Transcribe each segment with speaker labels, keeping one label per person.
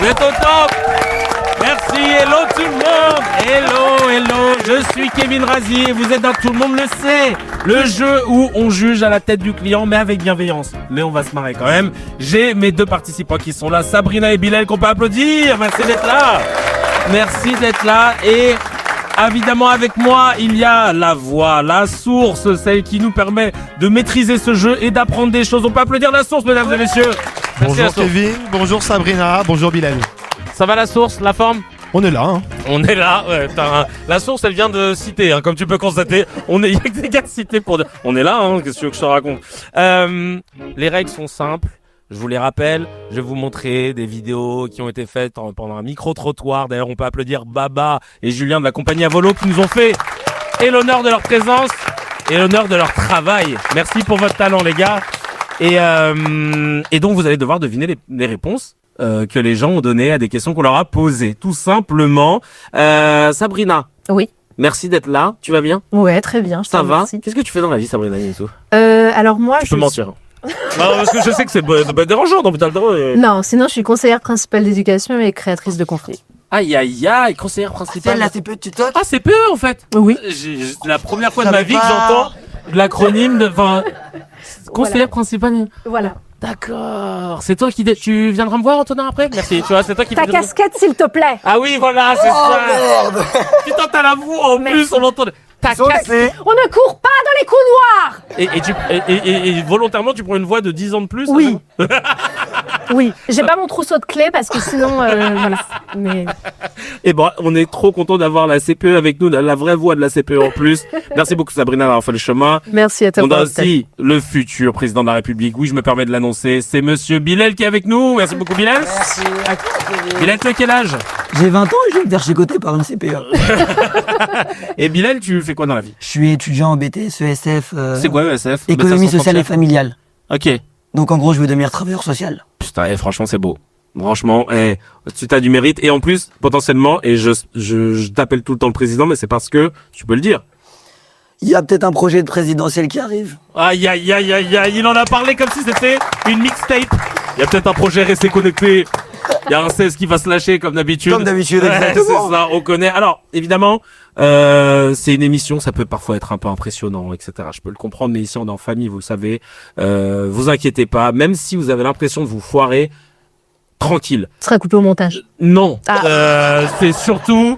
Speaker 1: Vous êtes au top. Merci, hello tout le monde. Hello, je suis Kevin Razi et vous êtes dans Tout le monde le sait. Le jeu où on juge à la tête du client mais avec bienveillance. Mais on va se marrer quand même. J'ai mes deux participants qui sont là, Sabrina et Bilal, qu'on peut applaudir. Merci d'être là. Merci d'être là et... évidemment, avec moi, il y a la voix, la source, celle qui nous permet de maîtriser ce jeu et d'apprendre des choses. On peut applaudir la source, mesdames et messieurs. Merci,
Speaker 2: bonjour Kevin, bonjour Sabrina, bonjour Bilal.
Speaker 1: Ça va la source, la forme?
Speaker 2: On est là, hein.
Speaker 1: On est là, ouais, la source elle vient de citer, hein, comme tu peux constater. Il y a que des gars cités pour dire. On est là, hein, qu'est-ce que tu veux que je te raconte? Les règles sont simples. Je vous les rappelle, je vais vous montrer des vidéos qui ont été faites pendant un micro-trottoir. D'ailleurs, on peut applaudir Baba et Julien de la compagnie Avolo qui nous ont fait et l'honneur de leur présence et l'honneur de leur travail. Merci pour votre talent, les gars. Et donc, vous allez devoir deviner les réponses que les gens ont données à des questions qu'on leur a posées. Tout simplement. Sabrina.
Speaker 3: Oui.
Speaker 1: Merci d'être là. Tu vas bien?
Speaker 3: Ouais, très bien.
Speaker 1: Ça va? Qu'est-ce que tu fais dans la vie, Sabrina Nisso?
Speaker 3: Alors moi,
Speaker 1: je peux mentir. Non, parce que je sais que c'est pas dérangeant, donc t'as le droit.
Speaker 3: Non, sinon je suis conseillère principale d'éducation et créatrice de conflits.
Speaker 1: Aïe, conseillère principale.
Speaker 4: C'est la CPE de TikTok.
Speaker 1: Ah, CPE en fait.
Speaker 3: Oui.
Speaker 1: C'est la première fois de ma vie que j'entends l'acronyme de. Enfin, conseillère principale.
Speaker 3: Voilà.
Speaker 1: D'accord. C'est toi qui. Tu viendras me voir, Antonin, après? Merci. Tu vois, c'est toi qui.
Speaker 3: Ta casquette, s'il te plaît.
Speaker 1: Ah oui, voilà, c'est ça.
Speaker 4: Merde.
Speaker 1: Putain, t'as la voix en plus, on l'entend. Ta casquette.
Speaker 3: On ne court pas dans les couloirs.
Speaker 1: Et volontairement, tu prends une voix de 10 ans de plus?
Speaker 3: Oui. Oui. J'ai pas mon trousseau de clés parce que sinon, voilà. Mais...
Speaker 1: Et bon, on est trop content d'avoir la CPE avec nous, la vraie voix de la CPE en plus. Merci beaucoup Sabrina d'avoir fait le chemin.
Speaker 3: Merci à toi.
Speaker 1: On a aussi le futur président de la République. Oui, je me permets de l'annoncer. C'est monsieur Bilal qui est avec nous. Merci beaucoup Bilal.
Speaker 4: Merci.
Speaker 1: Bilal, tu as quel âge?
Speaker 4: J'ai 20 ans et je vais me faire chicoter par une CPE.
Speaker 1: Et Bilal, tu fais quoi dans la vie?
Speaker 4: Je suis étudiant en BTS, ESF.
Speaker 1: C'est quoi ESF?
Speaker 4: Économie sociale et familiale.
Speaker 1: Ok.
Speaker 4: Donc en gros, je veux devenir travailleur social.
Speaker 1: Putain, franchement, c'est beau. Franchement, tu as du mérite. Et en plus, potentiellement, et je t'appelle tout le temps le président, mais c'est parce que tu peux le dire.
Speaker 4: Il y a peut-être un projet de présidentiel qui arrive.
Speaker 1: Aïe, il en a parlé comme si c'était une mixtape. Il y a peut-être un projet Rester Connecté. Il y a un 16 qui va se lâcher comme d'habitude.
Speaker 4: Comme d'habitude,
Speaker 1: ouais,
Speaker 4: exactement.
Speaker 1: C'est ça, on connaît. Alors, évidemment, c'est une émission, ça peut parfois être un peu impressionnant, etc. Je peux le comprendre, mais ici on est en famille, vous le savez. Vous inquiétez pas, même si vous avez l'impression de vous foirer, tranquille.
Speaker 3: Ce sera coupé au montage.
Speaker 1: Non, c'est surtout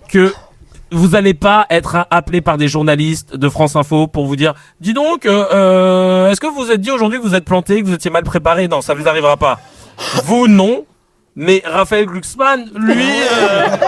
Speaker 1: que vous allez pas être appelé par des journalistes de France Info pour vous dire « Dis donc, est-ce que vous vous êtes dit aujourd'hui que vous êtes planté, que vous étiez mal préparé ?» Non, ça vous arrivera pas. Vous, non. Mais Raphaël Glucksmann, lui,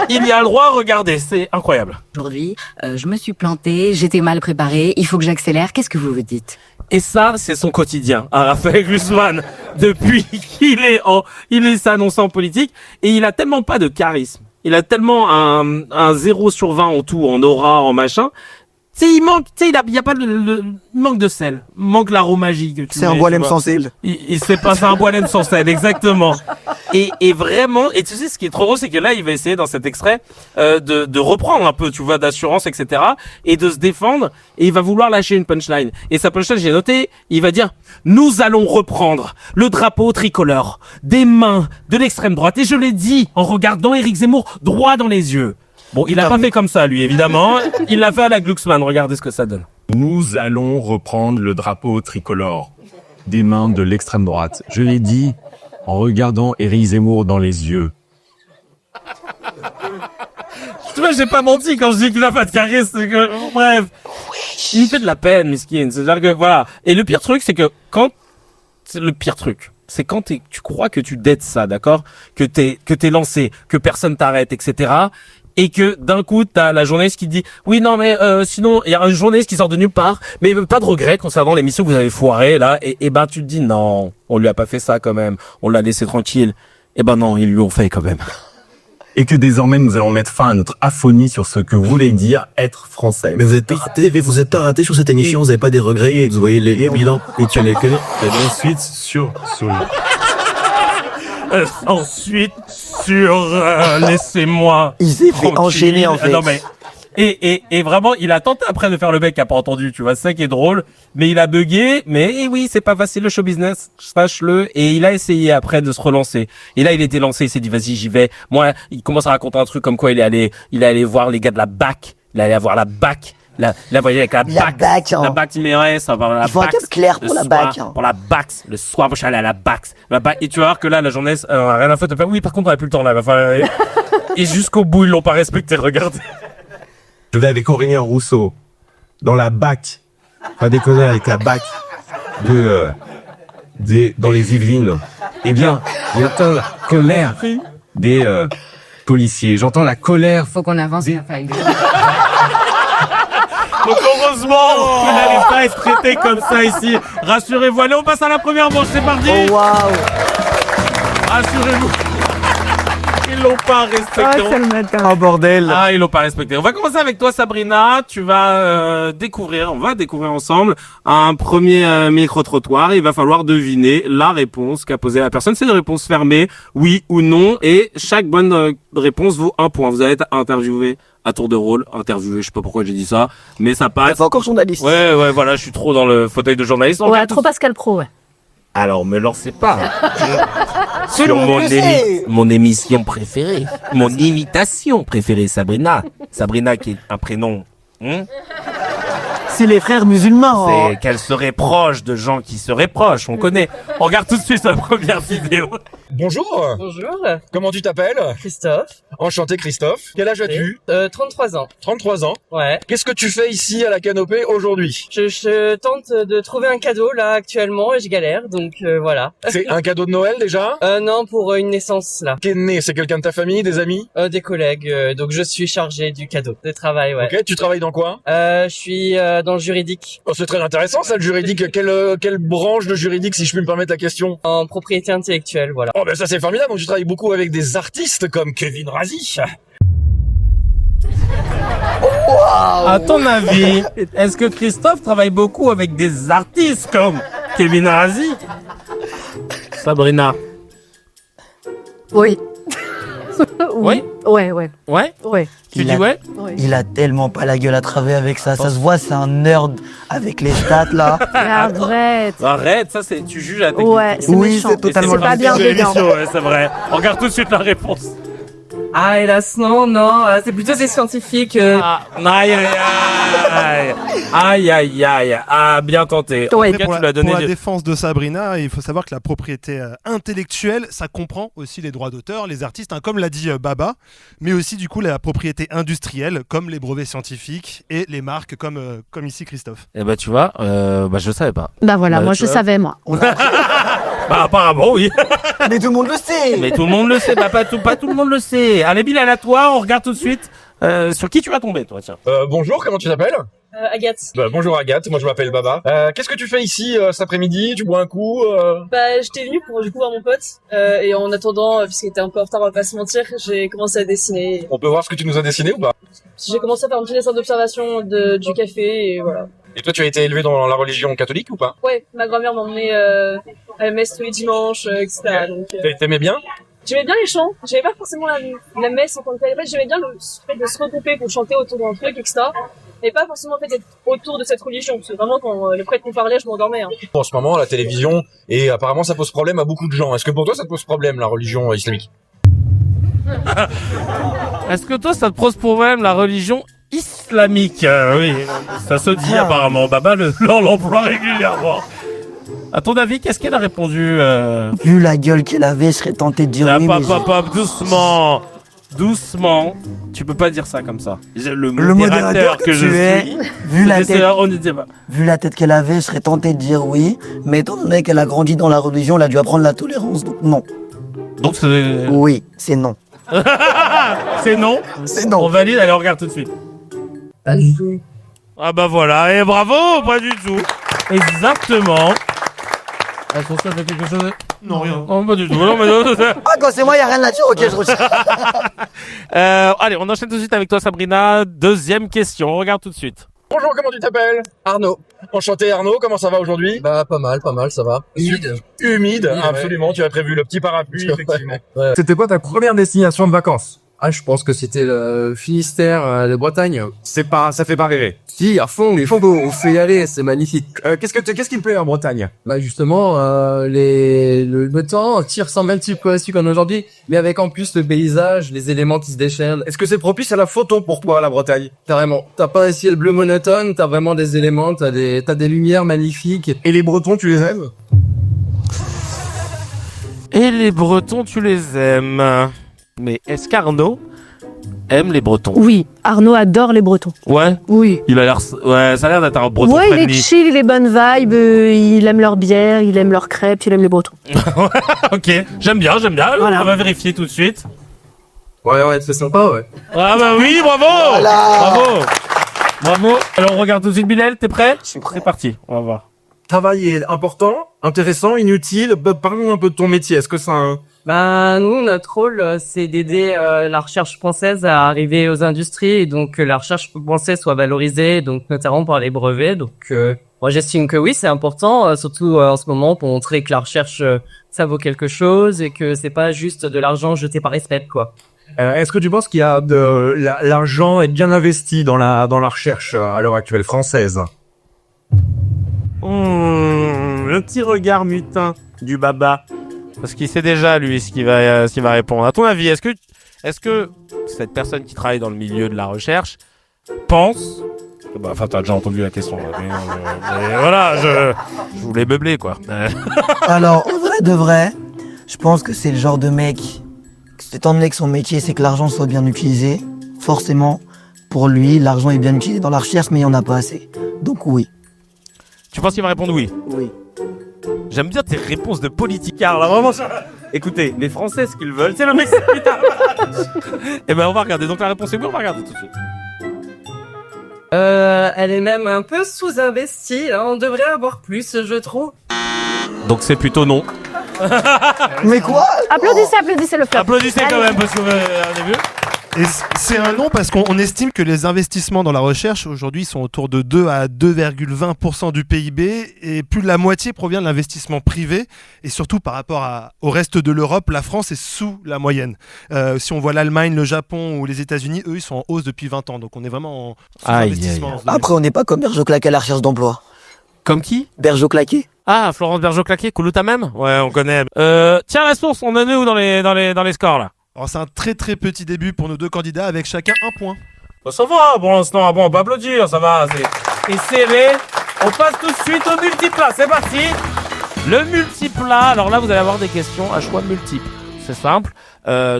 Speaker 1: il y a le droit, regardez, c'est incroyable.
Speaker 5: Aujourd'hui, je me suis plantée, j'étais mal préparée, il faut que j'accélère, qu'est-ce que vous vous dites?
Speaker 1: Et ça, c'est son quotidien, hein, Raphaël Glucksmann, depuis qu'il s'annonce en politique, et il a tellement pas de charisme, il a tellement un 0 sur 20 en tout, en aura, en machin. Tu sais, il manque, tu sais, il y a pas il manque de sel, il manque l'aromagie que tu
Speaker 4: C'est un boilem sans sel.
Speaker 1: Il s'est passé un boilem sans sel, exactement. Et vraiment, et tu sais, ce qui est trop drôle, c'est que là, il va essayer dans cet extrait de reprendre un peu, tu vois, d'assurance, etc., et de se défendre, et il va vouloir lâcher une punchline. Et sa punchline, j'ai noté, il va dire « Nous allons reprendre le drapeau tricolore des mains de l'extrême droite. » Et je l'ai dit en regardant Éric Zemmour droit dans les yeux. Bon, il a pas fait comme ça, lui, évidemment. Il l'a fait à la Glucksmann. Regardez ce que ça donne.
Speaker 6: Nous allons reprendre le drapeau tricolore des mains de l'extrême droite. Je l'ai dit en regardant Éric Zemmour dans les yeux.
Speaker 1: Tu vois, j'ai pas menti quand je dis qu'il a pas de charisme. C'est que, bref. Il me fait de la peine, miskin. C'est-à-dire que, voilà. Et le pire truc, c'est que c'est quand tu crois que tu dettes ça, d'accord? Que t'es lancé, que personne t'arrête, etc. Et que d'un coup t'as la journaliste qui dit oui non mais sinon il y a un journaliste qui sort de nulle part mais pas de regret concernant l'émission que vous avez foirée là et ben tu te dis non on lui a pas fait ça quand même, on l'a laissé tranquille. Et ben non, ils lui ont fait quand même.
Speaker 6: Et que désormais nous allons mettre fin à notre aphonie sur ce que voulait dire être français.
Speaker 7: Mais vous êtes pas raté sur cette émission, vous avez pas des regrets, vous voyez les bilans et tu les connais.
Speaker 6: Et ensuite sur
Speaker 1: Ensuite sur laissez-moi.
Speaker 4: Il s'est fait enchaîner en fait.
Speaker 1: Non mais Et vraiment, il a tenté après de faire le mec qui a pas entendu, tu vois, c'est ça qui est drôle. Mais il a bugué, mais oui, c'est pas facile le show business, sache-le. Et il a essayé après de se relancer. Et là, il était lancé, il s'est dit, vas-y, j'y vais. Moi, il commence à raconter un truc comme quoi il est allé voir les gars de la BAC. Il allait voir la BAC. La voyait avec la BAC.
Speaker 4: hein.
Speaker 1: La BAC Mérès, ça va la
Speaker 4: Il faut un
Speaker 1: BAC.
Speaker 4: cap clair pour
Speaker 1: Le
Speaker 4: la
Speaker 1: soir,
Speaker 4: BAC. hein.
Speaker 1: Pour la BAC. Le soir, moi, je suis allé à la BAC. Et tu vas voir que là, la journée, rien à foutre de faire. Oui, par contre, on a plus le temps, là. Et jusqu'au bout, ils l'ont pas respecté, regardez.
Speaker 7: Je vais avec Aurélien Rousseau dans la BAC. Pas déconner avec la BAC dans les Yvelines. Eh bien, j'entends la colère des policiers. J'entends la colère.
Speaker 5: Faut qu'on avance, il va falloir que-
Speaker 1: Donc heureusement, vous n'allez pas être traité comme ça ici. Rassurez-vous. Allez, on passe à la première manche. C'est parti.
Speaker 4: Oh waouh.
Speaker 1: Rassurez-vous. Ils l'ont pas respecté.
Speaker 3: Oh, c'est le matin.
Speaker 4: Oh bordel.
Speaker 1: Ah, ils l'ont pas respecté. On va commencer avec toi, Sabrina. Tu vas on va découvrir ensemble un premier micro-trottoir. Il va falloir deviner la réponse qu'a posée la personne. C'est une réponse fermée, oui ou non. Et chaque bonne réponse vaut 1 point. Vous allez être interviewé à tour de rôle. Interviewé, je sais pas pourquoi j'ai dit ça, mais ça passe.
Speaker 4: C'est encore journaliste.
Speaker 1: Ouais, voilà, je suis trop dans le fauteuil de journaliste.
Speaker 3: Ouais, trop Pascal Pro, ouais.
Speaker 1: Alors, me lancez pas.
Speaker 4: Tout le monde le sait.
Speaker 1: mon émission préférée, mon imitation préférée, Sabrina. Sabrina qui est un prénom.
Speaker 4: C'est les frères musulmans. hein.
Speaker 1: C'est qu'elle serait proche de gens qui seraient proches, on connaît. On regarde tout de suite sa première vidéo.
Speaker 8: Bonjour.
Speaker 9: Bonjour,
Speaker 8: Comment tu t'appelles?
Speaker 9: Christophe.
Speaker 8: Enchanté Christophe. Quel âge as-tu?
Speaker 9: 33 ans.
Speaker 8: 33 ans.
Speaker 9: Ouais.
Speaker 8: Qu'est-ce que tu fais ici à la Canopée aujourd'hui?
Speaker 9: Je tente de trouver un cadeau là actuellement et je galère, donc voilà.
Speaker 8: C'est un cadeau de Noël déjà?
Speaker 9: Non, pour une naissance là.
Speaker 8: Qui est né? C'est quelqu'un de ta famille, des amis?
Speaker 9: Des collègues, donc je suis chargé du cadeau de travail, ouais.
Speaker 8: Ok, tu travailles dans quoi?
Speaker 9: Je suis dans le juridique,
Speaker 8: Oh, c'est très intéressant ça, le juridique. Quelle branche de juridique, si je puis me permettre la question?
Speaker 9: en propriété intellectuelle, voilà.
Speaker 8: Oh ben ça c'est formidable, donc tu travailles beaucoup avec des artistes comme Kevin Razi.
Speaker 1: À ton avis, est-ce que Christophe travaille beaucoup avec des artistes comme Kevin Razi? Sabrina.
Speaker 3: Oui.
Speaker 1: Oui.
Speaker 3: Ouais.
Speaker 1: Ouais. Tu
Speaker 4: Il
Speaker 1: dis
Speaker 4: a-
Speaker 1: ouais?
Speaker 4: Il a tellement pas la gueule à travailler avec ça. Ça se voit, c'est un nerd avec les stats là.
Speaker 3: Arrête.
Speaker 1: Arrête, ça c'est tu juges la technique.
Speaker 3: Ouais, c'est
Speaker 4: Oui,
Speaker 3: méchant.
Speaker 4: c'est totalement
Speaker 3: C'est pas
Speaker 1: bien
Speaker 3: bienveillant.
Speaker 1: Ouais, c'est vrai. On regarde tout de suite la réponse.
Speaker 9: Ah hélas non, c'est plutôt des scientifiques.
Speaker 1: Ah, aïe. Ah, bien tenté.
Speaker 3: Ouais.
Speaker 1: En tout cas,
Speaker 2: Pour
Speaker 1: tu l'as donné.
Speaker 2: la défense de Sabrina, il faut savoir que la propriété intellectuelle, ça comprend aussi les droits d'auteur, les artistes, hein, comme l'a dit Baba, mais aussi du coup la propriété industrielle, comme les brevets scientifiques et les marques, comme ici Christophe.
Speaker 1: Eh ben, tu vois, je savais pas.
Speaker 3: Bah voilà,
Speaker 1: Bah,
Speaker 3: moi
Speaker 1: tu
Speaker 3: je
Speaker 1: vois.
Speaker 3: savais, moi.
Speaker 1: Bah, apparemment, oui.
Speaker 4: Mais tout le monde le sait.
Speaker 1: Mais tout le monde le sait. Bah, pas tout le monde le sait. Allez, Bilal, à toi. On regarde tout de suite. Sur qui tu vas tomber, toi, tiens.
Speaker 8: Bonjour, comment tu t'appelles?
Speaker 9: Agathe.
Speaker 8: Bonjour Agathe, moi je m'appelle Baba. Qu'est-ce que tu fais ici cet après-midi? Tu bois un coup?
Speaker 9: Bah j'étais venue pour du coup voir mon pote et en attendant, puisqu'il était un peu en retard, on va pas se mentir, j'ai commencé à dessiner.
Speaker 8: On peut voir ce que tu nous as dessiné ou pas?
Speaker 9: J'ai commencé à faire un petit dessin d'observation du café et voilà.
Speaker 8: Et toi tu as été élevé dans la religion catholique ou pas?
Speaker 9: Ouais, ma grand-mère m'emmenait à la messe tous les dimanches, etc. Donc,
Speaker 8: T'aimais bien?
Speaker 9: j'aimais bien les chants. J'aimais pas forcément la messe en tant que telle. En fait, j'aimais bien le fait de se regrouper pour chanter autour d'un truc, etc. Mais pas forcément en fait d'être autour de cette religion. Parce que vraiment, quand le prêtre nous parlait, je m'endormais. Hein.
Speaker 8: En ce moment, la télévision, et apparemment ça pose problème à beaucoup de gens. Est-ce que pour toi ça te pose problème, la religion islamique?
Speaker 1: Est-ce que toi, ça te pose problème, la religion islamique? Oui, ça se dit apparemment. Baba l'emploie régulièrement. À ton avis, qu'est-ce qu'elle a répondu
Speaker 4: Vu la gueule qu'elle avait, je serais tenté de dire oui, mais
Speaker 1: Hop, doucement. Tu peux pas dire ça comme ça. Le
Speaker 4: modérateur que
Speaker 1: je
Speaker 4: tu es,
Speaker 1: suis.
Speaker 4: vu la tête,
Speaker 1: On ne dit pas.
Speaker 4: vu la tête qu'elle avait, je serais tenté de dire oui. Mais étant donné qu'elle a grandi dans la religion, elle a dû apprendre la tolérance. Donc non.
Speaker 1: Donc c'est
Speaker 4: Oui, c'est non.
Speaker 1: c'est non.
Speaker 4: C'est non.
Speaker 1: On valide. Allez, on regarde tout de suite. Ah bah voilà. Et bravo, pas du tout. Exactement. Attention, t'as quelque chose?
Speaker 2: Non, rien.
Speaker 1: Non, pas du tout. Non, mais
Speaker 4: Ah, quand c'est moi, y a rien là-dessus. Ok, je recherche.
Speaker 1: allez, on enchaîne tout de suite avec toi, Sabrina. Deuxième question. On regarde tout de suite.
Speaker 8: Bonjour, comment tu t'appelles?
Speaker 10: Arnaud.
Speaker 8: Enchanté Arnaud, comment ça va aujourd'hui?
Speaker 10: Bah pas mal, ça va. Humide.
Speaker 8: Humide,
Speaker 10: Ouais.
Speaker 8: absolument, tu as prévu le petit parapluie, effectivement.
Speaker 10: Ouais.
Speaker 6: C'était quoi ta première destination de vacances?
Speaker 10: Ah, je pense que c'était le Finistère de Bretagne.
Speaker 6: Ça fait pas rêver.
Speaker 10: Si, à fond, les photos, on fait y aller, c'est magnifique.
Speaker 6: Qu'est-ce qui te plaît en Bretagne?
Speaker 10: Bah justement, le beau temps qui ressemble un petit peu à celui qu'on a aujourd'hui, mais avec en plus le paysage, les éléments qui se déchaînent.
Speaker 6: Est-ce que c'est propice à la photo pour toi, la Bretagne?
Speaker 10: Carrément. T'as pas ici le bleu monotone, t'as vraiment des éléments, t'as des lumières magnifiques.
Speaker 6: Et les Bretons, tu les aimes?
Speaker 1: Et les Bretons, tu les aimes. Mais est-ce qu'Arnaud aime les Bretons?
Speaker 3: Oui, Arnaud adore les Bretons.
Speaker 1: Ouais.
Speaker 3: Oui.
Speaker 1: Il a l'air, ouais, ça a l'air d'être un Breton
Speaker 3: Ouais, il est
Speaker 1: friendly.
Speaker 3: chill, il est bonne vibe, il aime leur bière, il aime leurs crêpes, il aime les Bretons.
Speaker 1: Ok, j'aime bien.
Speaker 3: Voilà.
Speaker 1: On va vérifier tout de suite.
Speaker 10: Ouais, c'est sympa, ouais.
Speaker 1: Ah bah oui, bravo. Bravo. Alors on regarde tout de suite, Bilal, t'es prêt?
Speaker 4: Je suis prêt.
Speaker 1: C'est parti, on va voir.
Speaker 6: Travail est important, intéressant, inutile. Parlons un peu de ton métier. Est-ce que ça a un...
Speaker 11: Ben, nous, notre rôle, c'est d'aider la recherche française à arriver aux industries et donc que la recherche française soit valorisée, donc notamment par les brevets. Donc, moi, j'estime que oui, c'est important, surtout en ce moment, pour montrer que la recherche, ça vaut quelque chose et que c'est pas juste de l'argent jeté par espèce, quoi.
Speaker 6: Est-ce que tu penses qu'il y a de l'argent est bien investi dans la recherche à l'heure actuelle française?
Speaker 1: Le petit regard mutin du baba. Parce qu'il sait déjà, lui, ce qu'il va répondre. À ton avis, est-ce que cette personne qui travaille dans le milieu de la recherche pense... Bah, enfin, t'as déjà entendu la question. Mais voilà, je voulais meubler, quoi.
Speaker 4: Alors, en vrai de vrai, je pense que c'est le genre de mec, étant donné que son métier c'est que l'argent soit bien utilisé, forcément, pour lui, l'argent est bien utilisé dans la recherche, mais il n'y en a pas assez. Donc oui.
Speaker 1: Tu penses qu'il va répondre oui?
Speaker 4: Oui.
Speaker 1: J'aime bien tes réponses de politicard, là, vraiment ça. Écoutez, les Français, ce qu'ils veulent, c'est le mec, putain. Eh ben, on va regarder. Donc la réponse est oui, on va regarder tout de suite.
Speaker 11: Elle est même un peu sous-investie, hein. On devrait avoir plus, je trouve.
Speaker 1: Donc c'est plutôt non.
Speaker 4: Mais quoi?
Speaker 3: Applaudissez le flop.
Speaker 1: Applaudissez quand
Speaker 3: Allez.
Speaker 1: même, parce qu'on a vu.
Speaker 2: Et c'est un non parce qu'on estime que les investissements dans la recherche aujourd'hui sont autour de 2 à 2,20% du PIB et plus de la moitié provient de l'investissement privé et surtout par rapport au reste de l'Europe, la France est sous la moyenne. Si on voit l'Allemagne, le Japon ou les États-Unis, eux ils sont en hausse depuis 20 ans donc on est vraiment en sous-investissement.
Speaker 4: Après, on n'est pas comme Bergeau-Claqué à la recherche d'emploi.
Speaker 1: Comme qui?
Speaker 4: Bergeau-Claqué?
Speaker 1: Ah, Florence Bergeau-Claqué, Koulouta même? Ouais, on connaît. Tiens, la source, on en est où dans les scores, là?
Speaker 2: Alors c'est un très très petit début pour nos deux candidats avec chacun un point.
Speaker 1: Bah, ça va, pour l'instant, bon, on peut applaudir, ça va, c'est serré. On passe tout de suite au multiplat, c'est parti. Le multiplat, alors là, vous allez avoir des questions à choix multiples. C'est simple,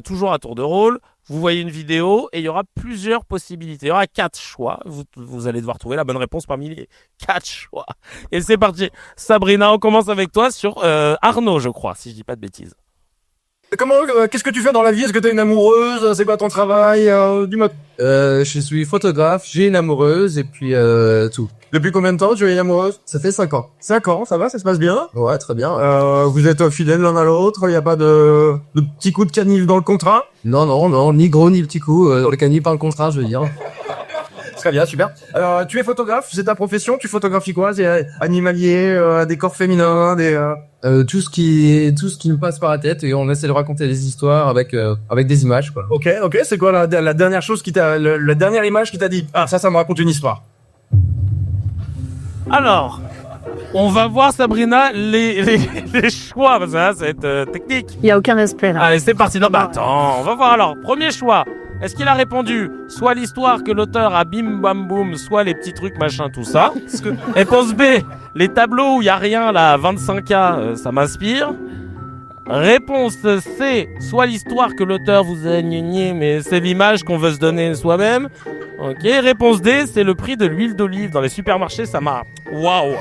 Speaker 1: toujours à tour de rôle. Vous voyez une vidéo et il y aura plusieurs possibilités. Il y aura 4 choix. Vous allez devoir trouver la bonne réponse parmi les 4 choix. Et c'est parti. Sabrina, on commence avec toi sur Arnaud, je crois, si je dis pas de bêtises.
Speaker 6: Qu'est-ce que tu fais dans la vie? Est-ce que t'as une amoureuse? C'est quoi ton travail? Dis-moi.
Speaker 10: Je suis photographe, j'ai une amoureuse et puis tout.
Speaker 6: Depuis combien de temps tu as une amoureuse?
Speaker 10: Ça fait 5 ans.
Speaker 6: 5 ans, ça va, ça se passe bien?
Speaker 10: Ouais, très bien.
Speaker 6: Vous êtes fidèles l'un à l'autre? Il y a pas de petits coups de canif dans le contrat?
Speaker 10: Non, ni gros ni petit coup, dans le canif par le contrat, je veux dire.
Speaker 6: Très bien, super. Tu es photographe, c'est ta profession, tu photographies quoi? C'est animalier, des corps féminins,
Speaker 10: Tout ce qui me passe par la tête et on essaie de raconter des histoires avec des images, quoi.
Speaker 6: Ok, c'est quoi la dernière chose la dernière image qui t'a dit, ah, ça me raconte une histoire?
Speaker 1: Alors, on va voir, Sabrina, les choix, parce que là, ça va être technique.
Speaker 3: Il n'y a aucun respect là.
Speaker 1: Allez, c'est parti. Non, bah attends, on va voir alors. Premier choix. Est-ce qu'il a répondu soit l'histoire que l'auteur a bim bam boum, soit les petits trucs machin tout ça? Réponse B, les tableaux où il y a rien là, 25K, ça m'inspire. Réponse C, soit l'histoire que l'auteur vous a gagné, mais c'est l'image qu'on veut se donner soi-même. Ok. Réponse D, c'est le prix de l'huile d'olive dans les supermarchés, ça m'a... Waouh.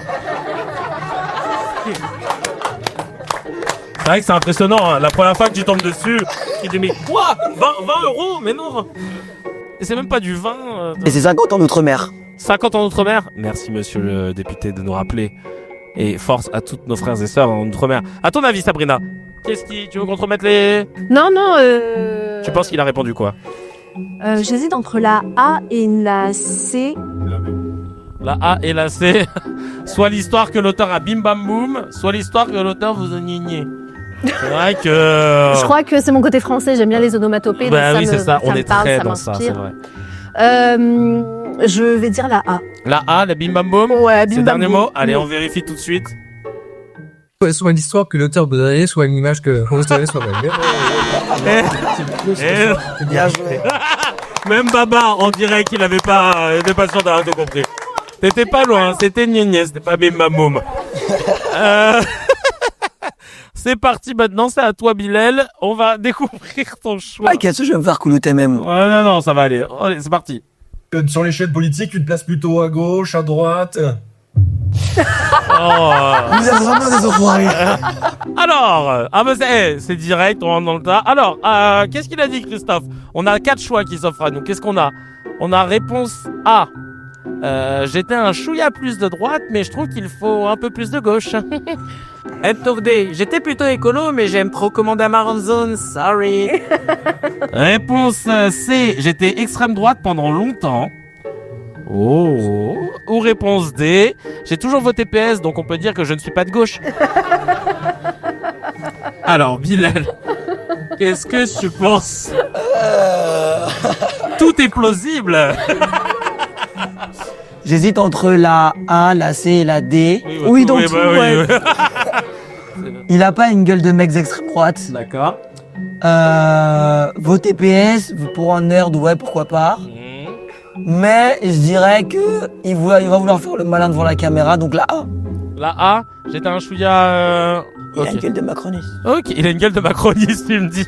Speaker 1: C'est vrai que c'est impressionnant, hein. La première fois que tu tombes dessus, tu te dis mais quoi 20 euros? Mais non. Et c'est même pas du vin.
Speaker 4: Et c'est 50 en outre-mer.
Speaker 1: 50 en outre-mer. Merci monsieur le député de nous rappeler. Et force à tous nos frères et sœurs en outre-mer. À ton avis, Sabrina, tu veux qu'on te remette les...
Speaker 3: Non.
Speaker 1: Tu penses qu'il a répondu quoi?
Speaker 3: J'hésite entre la A et la C.
Speaker 1: La A et la C. Soit l'histoire que l'auteur a bim bam boum, soit l'histoire que l'auteur vous a gagné. C'est vrai que...
Speaker 3: Je crois que c'est mon côté français, j'aime bien les onomatopées.
Speaker 1: Bah
Speaker 3: donc
Speaker 1: oui, c'est ça, on
Speaker 3: me
Speaker 1: est
Speaker 3: parle,
Speaker 1: très
Speaker 3: ça
Speaker 1: dans ça, c'est
Speaker 3: m'inspire.
Speaker 1: vrai.
Speaker 3: Je vais dire la A.
Speaker 1: La A, la bim bam boum.
Speaker 3: Ouais, bim
Speaker 1: C'est le
Speaker 3: bam
Speaker 1: dernier
Speaker 3: boum.
Speaker 1: mot. Allez, on vérifie tout de suite.
Speaker 10: Ouais, soit une histoire que l'auteur vous donnez, soit une image que vous donnez soi-même.
Speaker 4: Bien joué.
Speaker 1: Même Baba, on dirait qu'il avait pas sûr d'avoir tout compris. T'étais pas loin, c'était Niennes, c'était pas bim bam boum. C'est parti maintenant, c'est à toi Bilal. On va découvrir ton choix.
Speaker 4: Ah, Katsu, je vais me faire coulouter même.
Speaker 1: Ouais, non, ça va aller. Allez, c'est parti.
Speaker 8: Sur l'échelle politique, tu te places plutôt à gauche, à droite.
Speaker 1: Oh.
Speaker 4: Vous êtes vraiment des enfoirés.
Speaker 1: Alors, c'est direct, on rentre dans le tas. Alors, qu'est-ce qu'il a dit Christophe? On a 4 choix qui s'offrent à nous. Qu'est-ce qu'on a? On a réponse A. J'étais un chouïa plus de droite, mais je trouve qu'il faut un peu plus de gauche. End of day. J'étais plutôt écolo, mais j'aime trop commander à Maron Zone. Sorry. Réponse C. J'étais extrême droite pendant longtemps. Oh. Ou réponse D. J'ai toujours voté PS, donc on peut dire que je ne suis pas de gauche. Alors, Bilal, qu'est-ce que tu penses? Tout est plausible.
Speaker 4: J'hésite entre la A, la C et la D. Oui, donc. Ouais. Il a pas une gueule de mec d'extrême droite.
Speaker 1: D'accord.
Speaker 4: Voter PS, pour un nerd, ouais, pourquoi pas. Mais je dirais que il va vouloir faire le malin devant la caméra, donc la A.
Speaker 1: La A, j'étais un chouïa...
Speaker 4: Il a une gueule de macroniste.
Speaker 1: Ok, il a une gueule de macroniste, tu me dis.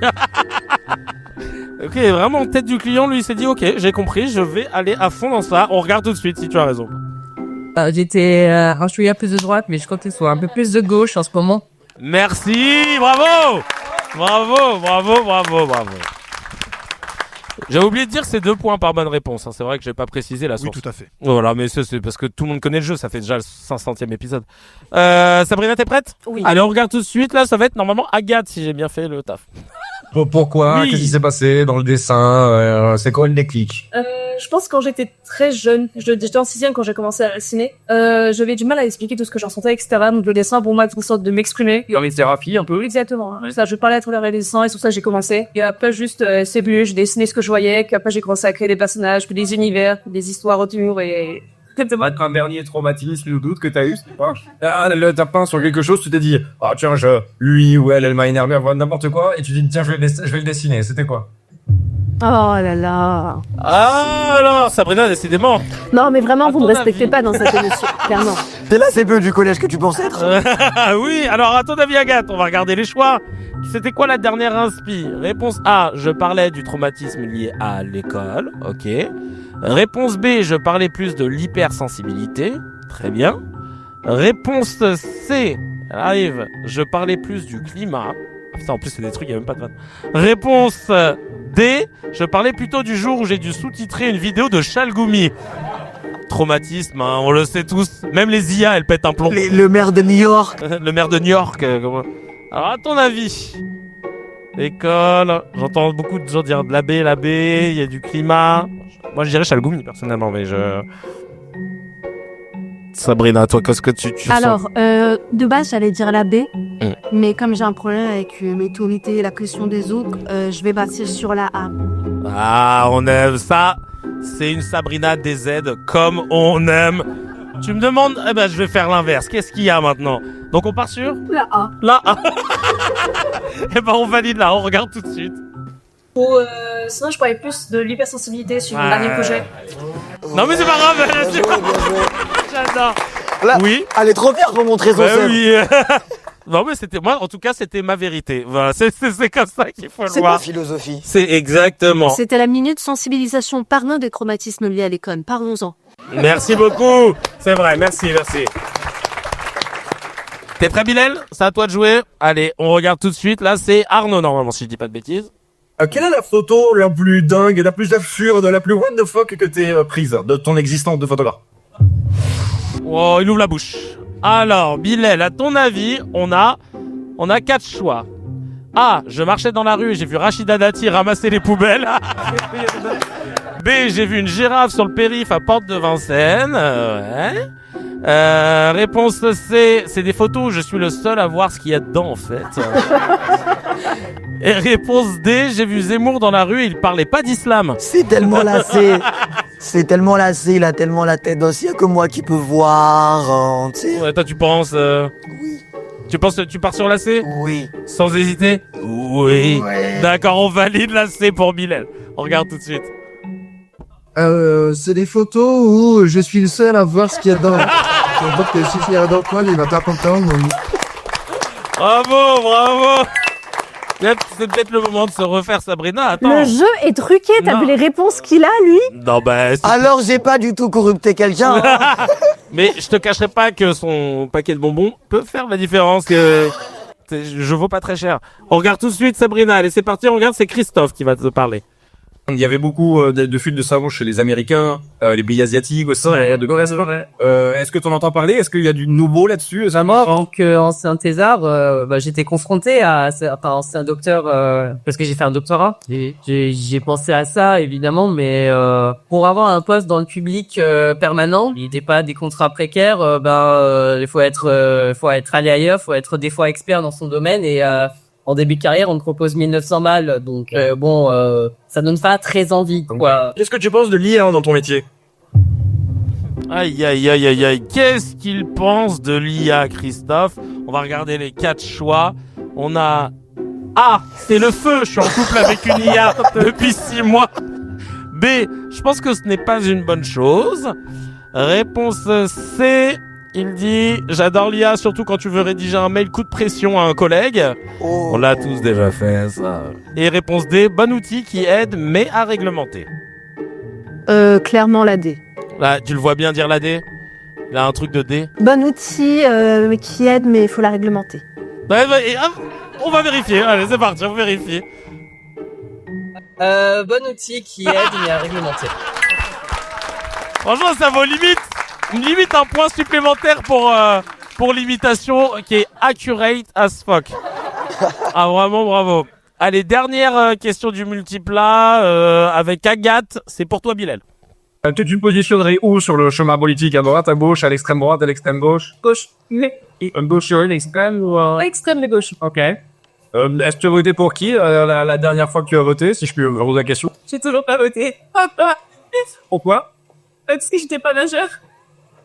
Speaker 1: Ok, vraiment en tête du client, lui, il s'est dit, ok, j'ai compris, je vais aller à fond dans ça. On regarde tout de suite si tu as raison.
Speaker 11: J'étais un chouïa plus de droite, mais je comptais sur un peu plus de gauche en ce moment.
Speaker 1: Merci, bravo. J'ai oublié de dire c'est 2 points par bonne réponse. Hein. C'est vrai que j'ai pas précisé la source.
Speaker 2: Oui, tout à fait.
Speaker 1: Voilà, mais c'est parce que tout le monde connaît le jeu. Ça fait déjà le 500e épisode. Sabrina, t'es prête?
Speaker 3: Oui.
Speaker 1: Allez, on regarde tout de suite. Là, ça va être normalement Agathe si j'ai bien fait le taf.
Speaker 8: Pourquoi?
Speaker 1: Oui.
Speaker 8: Qu'est-ce qui s'est passé dans le dessin? C'est quoi le déclic?
Speaker 9: Je pense que quand j'étais très jeune, j'étais en 6e quand j'ai commencé à dessiner, j'avais du mal à expliquer tout ce que j'en sentais, etc. Donc le dessin, pour moi, c'est une sorte de m'exprimer.
Speaker 10: Comme une thérapie, un peu.
Speaker 9: Exactement. Hein. Ça, je parlais à travers les dessins et sur ça j'ai commencé. Et après juste, c'est venu, j'ai dessiné ce que je voyais, puis après j'ai commencé à créer des personnages, puis des univers, des histoires autour et...
Speaker 8: Un dernier traumatisme ou doute que t'as eu, c'est pas? T'as peint sur quelque chose, tu t'es dit, ah tiens, lui ou elle m'a énervé, n'importe quoi, et tu dis, tiens, je vais le dessiner. C'était quoi?
Speaker 3: Oh là là.
Speaker 1: Ah alors, Sabrina, décidément.
Speaker 3: Non, mais vraiment,
Speaker 1: À
Speaker 3: vous me
Speaker 1: ton
Speaker 3: respectez
Speaker 1: avis.
Speaker 3: pas dans cette émission, clairement.
Speaker 4: C'est là, c'est peu du collège que tu penses être.
Speaker 1: Oui, alors à ton avis, Agathe, on va regarder les choix. C'était quoi la dernière inspi? Réponse A, je parlais du traumatisme lié à l'école. Ok. Réponse B, je parlais plus de l'hypersensibilité. Très bien. Réponse C, elle arrive, je parlais plus du climat. Ah, putain, en plus, c'est des trucs, il n'y a même pas de vanne. Réponse D, je parlais plutôt du jour où j'ai dû sous-titrer une vidéo de Chalgoumi. Traumatisme, hein, on le sait tous. Même les IA, elles pètent un plomb.
Speaker 4: Le maire de New York.
Speaker 1: Le maire de New York. Comment... Alors, à ton avis, l'école, j'entends beaucoup de gens dire de la B, il y a du climat. Moi, je dirais Chalgoumi, personnellement, mais je... Sabrina, toi, qu'est-ce que tu
Speaker 12: Alors, de base, j'allais dire la B,
Speaker 1: Mm.
Speaker 12: mais comme j'ai un problème avec mes autorités et la pression des autres, je vais partir sur la A.
Speaker 1: Ah, on aime ça. C'est une Sabrina DZ comme on aime. Tu me demandes, eh ben, je vais faire l'inverse. Qu'est-ce qu'il y a maintenant? Donc, on part sur
Speaker 3: La A.
Speaker 1: la A. Eh ben, on valide là, on regarde tout de suite.
Speaker 9: Sinon, je parlais plus de l'hypersensibilité sur mon
Speaker 1: Ouais.
Speaker 9: dernier projet.
Speaker 1: Non, mais c'est pas grave. J'adore.
Speaker 4: Là,
Speaker 1: Oui.
Speaker 4: Elle est trop fière pour montrer son
Speaker 1: Bah
Speaker 4: seum.
Speaker 1: oui. Non, mais c'était moi. En tout cas, c'était ma vérité. Voilà, c'est comme ça qu'il faut le
Speaker 4: C'est
Speaker 1: voir.
Speaker 4: ma philosophie.
Speaker 1: C'est exactement.
Speaker 12: C'était la minute sensibilisation parrain des traumatismes liés à l'école. Parlons-en.
Speaker 1: Merci beaucoup. C'est vrai. Merci. T'es prêt, Bilal? C'est à toi de jouer. Allez, on regarde tout de suite. Là, c'est Arnaud, normalement, si je dis pas de bêtises.
Speaker 8: Quelle est la photo la plus dingue, la plus absurde, la plus what the fuck que t'aies prise de ton existence de photographe?
Speaker 1: Oh, il ouvre la bouche. Alors, Bilal, à ton avis, on a 4 choix. A, je marchais dans la rue et j'ai vu Rachida Dati ramasser les poubelles. B, j'ai vu une girafe sur le périph' à Porte de Vincennes. Ouais. Réponse C, c'est des photos où je suis le seul à voir ce qu'il y a dedans en fait. Et réponse D, j'ai vu Zemmour dans la rue et il parlait pas d'islam.
Speaker 4: C'est tellement lassé. C'est tellement lassé, il a tellement la tête dans. Il y a que moi qui peux voir. Tu sais.
Speaker 1: Ouais, toi tu penses
Speaker 4: Oui.
Speaker 1: Tu pars sur la C?
Speaker 4: Oui.
Speaker 1: Sans hésiter? Oui. D'accord, on valide la C pour Bilal. On regarde tout de suite.
Speaker 10: C'est des photos où je suis le seul à voir ce qu'il y a dedans. Donc si il y a dedans quoi, il va pas content.
Speaker 1: Bravo. C'est peut-être le moment de se refaire, Sabrina. Attends.
Speaker 3: Le jeu est truqué, t'as
Speaker 1: Non.
Speaker 3: vu les réponses qu'il a, lui?
Speaker 1: Non, bah.
Speaker 4: Alors j'ai pas du tout corrupté quelqu'un. Hein.
Speaker 1: Mais je te cacherai pas que son paquet de bonbons peut faire la différence. Que je vaux pas très cher. On regarde tout de suite, Sabrina. Allez, c'est parti. On regarde, c'est Christophe qui va te parler.
Speaker 8: Il y avait beaucoup de fuites de savon chez les Américains, les pays asiatiques aussi. De Corée, est-ce que tu en entends parler? Est-ce qu'il y a du nouveau là-dessus, Zamor?
Speaker 11: En tant qu'ancien thésard, j'étais confronté c'est un docteur, parce que j'ai fait un doctorat. J'ai pensé à ça, évidemment, mais pour avoir un poste dans le public permanent, il n'était pas des contrats précaires, il faut être allé ailleurs, faut être des fois expert dans son domaine et en début de carrière, on te propose 1900 balles, donc ça donne pas très envie, quoi.
Speaker 8: Qu'est-ce que tu penses de l'IA dans ton métier?
Speaker 1: Aïe. Qu'est-ce qu'il pense de l'IA, Christophe? On va regarder les 4 choix. On a A, c'est le feu. Je suis en couple avec une IA depuis 6 mois. B, je pense que ce n'est pas une bonne chose. Réponse C, il dit j'adore l'IA, surtout quand tu veux rédiger un mail coup de pression à un collègue. On l'a tous déjà fait, ça. Et réponse D, bon outil qui aide mais à réglementer.
Speaker 3: Clairement la D.
Speaker 1: Là, tu le vois bien dire la D? Il a un truc de D.
Speaker 3: Bon outil qui aide, mais il faut la réglementer.
Speaker 1: On va vérifier. Allez, c'est parti, on vérifie.
Speaker 11: Bon outil qui aide mais à réglementer.
Speaker 1: Franchement, ça vaut limite un point supplémentaire pour l'imitation qui est accurate as fuck. Ah, vraiment, bravo. Allez, dernière question du multiplat avec Agathe. C'est pour toi, Bilal.
Speaker 8: Tu te positionnerais où sur le chemin politique? À droite, à gauche, à l'extrême droite, à l'extrême gauche?
Speaker 11: Gauche.
Speaker 8: Gauche sur l'extrême ou
Speaker 11: Extrême de gauche.
Speaker 8: Ok. Est-ce que tu as voté pour qui la dernière fois que tu as voté, si je peux me poser la question?
Speaker 11: J'ai toujours pas voté.
Speaker 8: Pourquoi?
Speaker 11: Parce que j'étais pas majeur.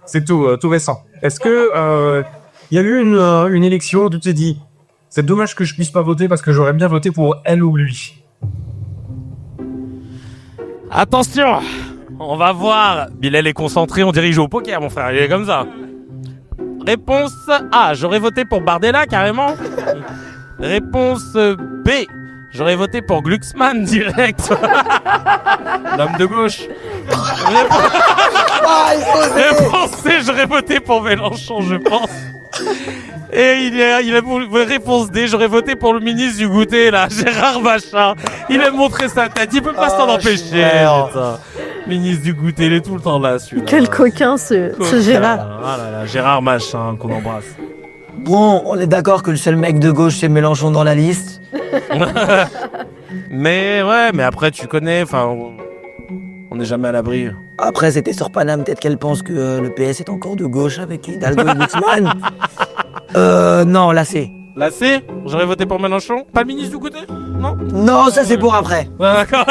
Speaker 8: C'est tout récent. Est-ce que il y a eu une élection où tu t'es dit c'est dommage que je puisse pas voter parce que j'aurais bien voté pour elle ou lui?
Speaker 1: Attention, on va voir. Bilal est concentré, on dirige au poker, mon frère, il est comme ça. Réponse A, j'aurais voté pour Bardella, carrément. Réponse B, j'aurais voté pour Glucksmann, direct. L'homme de gauche. Réponse C, j'aurais voté pour Mélenchon, je pense. Et il a réponse D, j'aurais voté pour le ministre du goûter, là, Gérard Machin. Il aime montrer sa tête, il peut pas s'en empêcher. Putain. Ministre du goûter, il est tout le temps là, celui-là.
Speaker 3: Quel coquin, ce Gérard.
Speaker 1: Ah là là, Gérard Machin, qu'on embrasse.
Speaker 4: Bon, on est d'accord que le seul mec de gauche c'est Mélenchon dans la liste.
Speaker 1: Mais après tu connais, on n'est jamais à l'abri.
Speaker 4: Après c'était sur Paname, peut-être qu'elle pense que le PS est encore de gauche avec Hidalgo et Glucksmann. Non, là c'est.
Speaker 1: Là c'est? J'aurais voté pour Mélenchon? Pas le ministre du côté? Non?
Speaker 4: Non, ça c'est pour après.
Speaker 1: D'accord.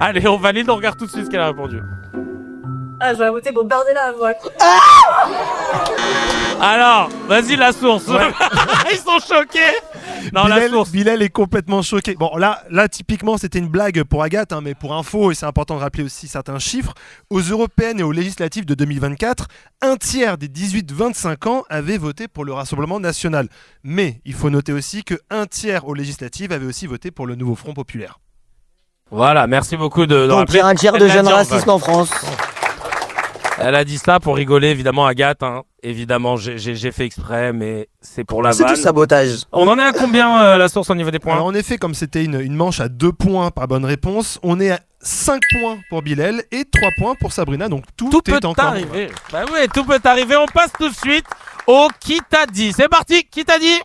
Speaker 1: Allez, on valide, on regarde tout de suite ce qu'elle a répondu.
Speaker 11: Ah, j'aurais voté pour Bardella, moi.
Speaker 1: Alors, vas-y la source. Ouais. Ils sont choqués. Non, la source.
Speaker 2: Bilal est complètement choqué. Bon, là typiquement, c'était une blague pour Agathe, mais pour info, et c'est important de rappeler aussi certains chiffres, aux européennes et aux législatives de 2024, un tiers des 18-25 ans avaient voté pour le Rassemblement national. Mais il faut noter aussi qu'un tiers aux législatives avait aussi voté pour le nouveau Front populaire.
Speaker 1: Voilà, merci beaucoup de
Speaker 4: donc
Speaker 1: rappeler.
Speaker 4: Il y a un tiers de jeunes racistes en France.
Speaker 1: Elle a dit ça pour rigoler, évidemment, Agathe. Évidemment, j'ai fait exprès, mais c'est pour la vanne.
Speaker 4: C'est du sabotage.
Speaker 1: On en est à combien, la source, au niveau des points?
Speaker 2: Alors, en effet, comme c'était une manche à 2 points par bonne réponse, on est à 5 points pour Bilal et 3 points pour Sabrina. Donc tout
Speaker 1: peut
Speaker 2: est encore...
Speaker 1: arriver. Bah oui, tout peut arriver. On passe tout de suite au Qui t'a dit. C'est parti, Qui t'a dit?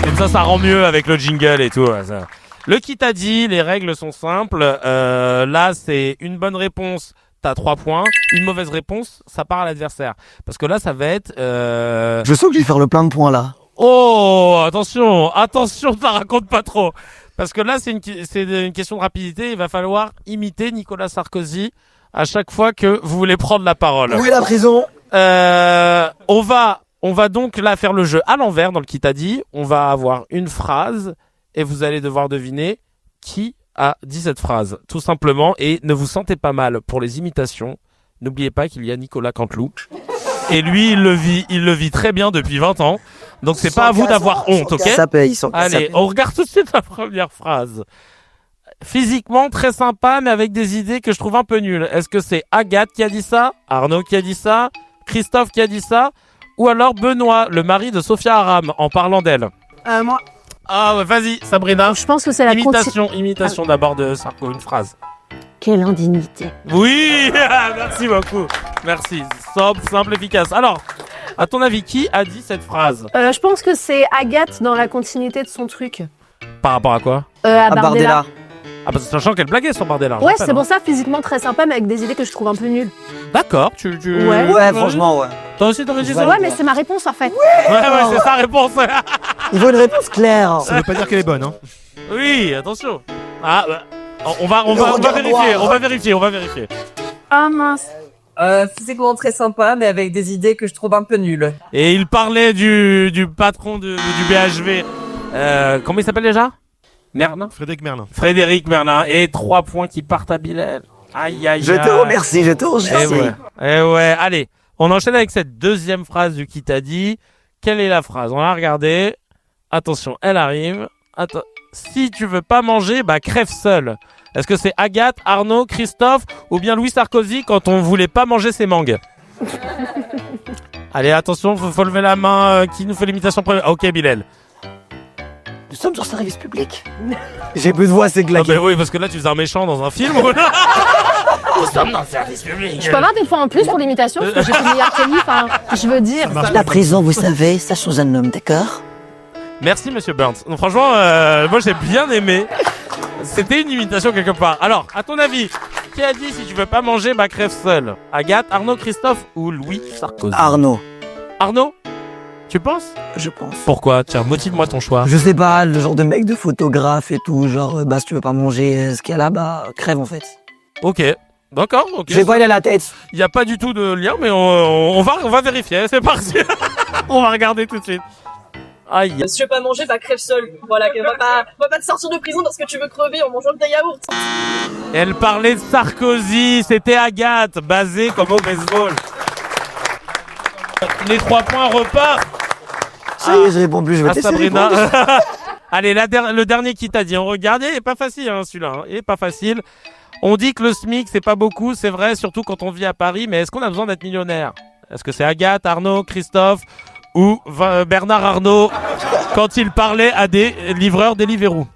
Speaker 1: Comme ça rend mieux avec le jingle et tout. Ça. Le qui t'a dit, les règles sont simples. Là, c'est une bonne réponse, t'as 3 points. Une mauvaise réponse, ça part à l'adversaire. Parce que là, ça va être...
Speaker 4: Je sens que je vais faire le plein de points là.
Speaker 1: Oh, attention, ça raconte pas trop. Parce que là, c'est une question de rapidité. Il va falloir imiter Nicolas Sarkozy à chaque fois que vous voulez prendre la parole.
Speaker 4: Où est la prison?
Speaker 1: On va donc là faire le jeu à l'envers dans le qui t'a dit. On va avoir une phrase et vous allez devoir deviner qui a dit cette phrase, tout simplement. Et ne vous sentez pas mal pour les imitations. N'oubliez pas qu'il y a Nicolas Canteloup. Et lui, il le vit très bien depuis 20 ans. Donc c'est pas à vous d'avoir honte, ok?
Speaker 4: Ça paye,
Speaker 1: Allez, on regarde tout de suite la première phrase. Physiquement très sympa, mais avec des idées que je trouve un peu nulles. Est-ce que c'est Agathe qui a dit ça, Arnaud qui a dit ça, Christophe qui a dit ça, ou alors Benoît, le mari de Sophia Aram, en parlant d'elle?
Speaker 12: Moi.
Speaker 1: Ah ouais, vas-y, Sabrina.
Speaker 3: Je pense que c'est la
Speaker 1: Imitation d'abord de Sarko, une phrase.
Speaker 12: Quelle indignité.
Speaker 1: Oui, merci beaucoup. Merci, simple, efficace. Alors, à ton avis, qui a dit cette phrase?
Speaker 3: Je pense que c'est Agathe dans la continuité de son truc.
Speaker 1: Par rapport à quoi?
Speaker 3: À Bardella.
Speaker 1: Ah, parce que sachant qu'elle blaguait sur Bardella.
Speaker 3: Ouais, c'est pour ça, physiquement très sympa, mais avec des idées que je trouve un peu nulles.
Speaker 1: D'accord,
Speaker 4: Ouais, franchement, ouais.
Speaker 1: Toi aussi, t'aurais dit ça?
Speaker 3: Ouais, mais c'est ma réponse en fait.
Speaker 1: Ouais, c'est sa réponse.
Speaker 4: Il faut une réponse claire.
Speaker 2: Ça veut pas dire qu'elle est bonne, hein.
Speaker 1: Oui, attention. Ah, bah, on va vérifier.
Speaker 11: Ah mince. Physiquement très sympa, mais avec des idées que je trouve un peu nulles.
Speaker 1: Et il parlait du patron du BHV. Comment il s'appelle déjà? Merlin? Frédéric Merlin. Et 3 points qui partent à Bilal. Aïe.
Speaker 4: Je te remercie.
Speaker 1: Eh ouais, allez. On enchaîne avec cette deuxième phrase du qui t'a dit. Quelle est la phrase? On va regarder. Attention, elle arrive. Attends. Si tu veux pas manger, bah crève seul. Est-ce que c'est Agathe, Arnaud, Christophe ou bien Louis Sarkozy quand on voulait pas manger ses mangues? Allez, attention, faut lever la main. Qui nous fait l'imitation première? Ok, Bilal.
Speaker 4: Nous sommes sur service public. J'ai peu de voix, c'est glaqué.
Speaker 1: Ah bah oui, parce que là, tu faisais un méchant dans un film. Nous sommes dans le service public.
Speaker 3: Je peux avoir des points en plus pour l'imitation parce que j'ai fini Kelly, enfin, je veux dire.
Speaker 4: La prison, vous savez, ça change un homme, d'accord?
Speaker 1: Merci, monsieur Burns. Donc, franchement, moi, j'ai bien aimé. C'était une imitation quelque part. Alors, à ton avis, qui a dit si tu veux pas manger, bah crève seul? Agathe, Arnaud, Christophe ou Louis Sarkozy?
Speaker 4: Arnaud.
Speaker 1: Arnaud? Tu penses?
Speaker 4: Je pense.
Speaker 1: Pourquoi? Tiens, motive-moi ton choix.
Speaker 4: Je sais pas, le genre de mec de photographe et tout, genre, si tu veux pas manger ce qu'il y a là, crève en fait.
Speaker 1: Ok. D'accord, ok.
Speaker 4: Je vais pas aller à la tête.
Speaker 1: Il n'y a pas du tout de lien, mais on va vérifier. C'est parti. On va regarder tout de suite. Aïe.
Speaker 9: Si tu veux pas manger, bah crève seul. Voilà, on va pas te sortir de prison parce que tu veux crever en mangeant de yaourt.
Speaker 1: Elle parlait de Sarkozy, c'était Agathe, basée comme au baseball. Les 3 points repartent.
Speaker 4: Ça y est, je réponds plus, je vais te laisser
Speaker 1: Sabrina.
Speaker 4: répondre.
Speaker 1: Allez, le dernier qui t'a dit, on regarde, il est pas facile celui-là, il est pas facile. On dit que le SMIC c'est pas beaucoup, c'est vrai, surtout quand on vit à Paris, mais est-ce qu'on a besoin d'être millionnaire? Est-ce que c'est Agathe, Arnaud, Christophe ou Bernard Arnault quand il parlait à des livreurs Deliveroo?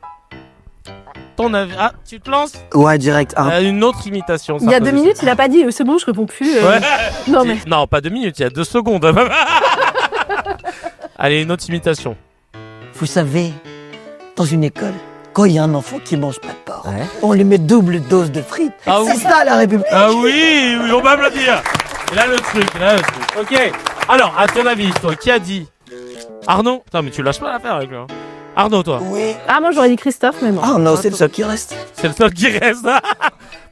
Speaker 1: Ton avis? Ah, tu te lances?
Speaker 4: Ouais, direct.
Speaker 1: Une autre imitation.
Speaker 3: Il y a 2 minutes, il a pas dit, c'est bon, je réponds plus.
Speaker 1: Ouais.
Speaker 3: Non, mais.
Speaker 1: Non, pas 2 minutes, il y a 2 secondes. Allez, une autre imitation.
Speaker 4: Vous savez, dans une école, quand il y a un enfant qui mange pas de porc, on lui met double dose de frites.
Speaker 1: Ah
Speaker 4: c'est
Speaker 1: oui.
Speaker 4: ça la République.
Speaker 1: Ah oui, on va me le dire. Et là le truc. Ok. Alors, à ton avis, toi, qui a dit? Arnaud? Putain, mais tu lâches pas l'affaire avec lui. Hein. Arnaud, toi?
Speaker 4: Oui.
Speaker 3: Ah, moi j'aurais dit Christophe, mais bon.
Speaker 4: Arnaud, c'est le seul qui reste.
Speaker 1: C'est le seul qui reste.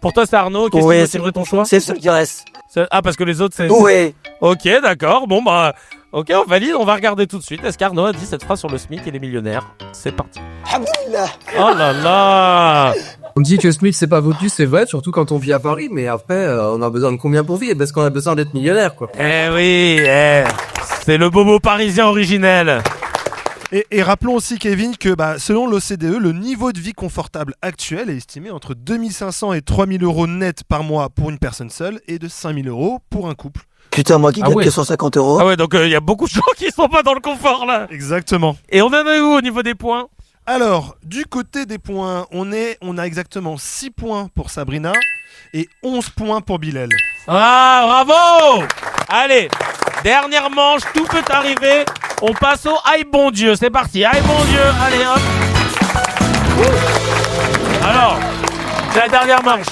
Speaker 1: Pour toi, c'est Arnaud. Qu'est-ce qui motiverait ton choix?
Speaker 4: C'est le seul qui reste.
Speaker 1: Ah, parce que les autres, c'est...
Speaker 4: Oui.
Speaker 1: Ok, d'accord. Bon, bah... Ok, on valide, on va regarder tout de suite. Est-ce qu'Arnaud a dit cette phrase sur le SMIC et les millionnaires? C'est parti. Oh là là.
Speaker 10: On dit que SMIC c'est pas votu, c'est vrai, surtout quand on vit à Paris, mais après, on a besoin de combien pour vivre? Parce qu'on a besoin d'être millionnaire, quoi.
Speaker 1: Eh oui, c'est le bobo parisien originel.
Speaker 2: Et rappelons aussi, Kevin, que selon l'OCDE, le niveau de vie confortable actuel est estimé entre 2500 et 3000 euros net par mois pour une personne seule et de 5000 euros pour un couple.
Speaker 4: Putain, moi qui gagne que 150 euros.
Speaker 1: Ah ouais, donc il y a beaucoup de gens qui sont pas dans le confort là.
Speaker 2: Exactement.
Speaker 1: Et on en est où au niveau des points?
Speaker 2: Alors, du côté des points, on a exactement 6 points pour Sabrina et 11 points pour Bilal.
Speaker 1: Ah, bravo! Allez, dernière manche, tout peut arriver. On passe au aïe bon Dieu, c'est parti. Aïe bon Dieu, allez hop. Alors, c'est la dernière manche.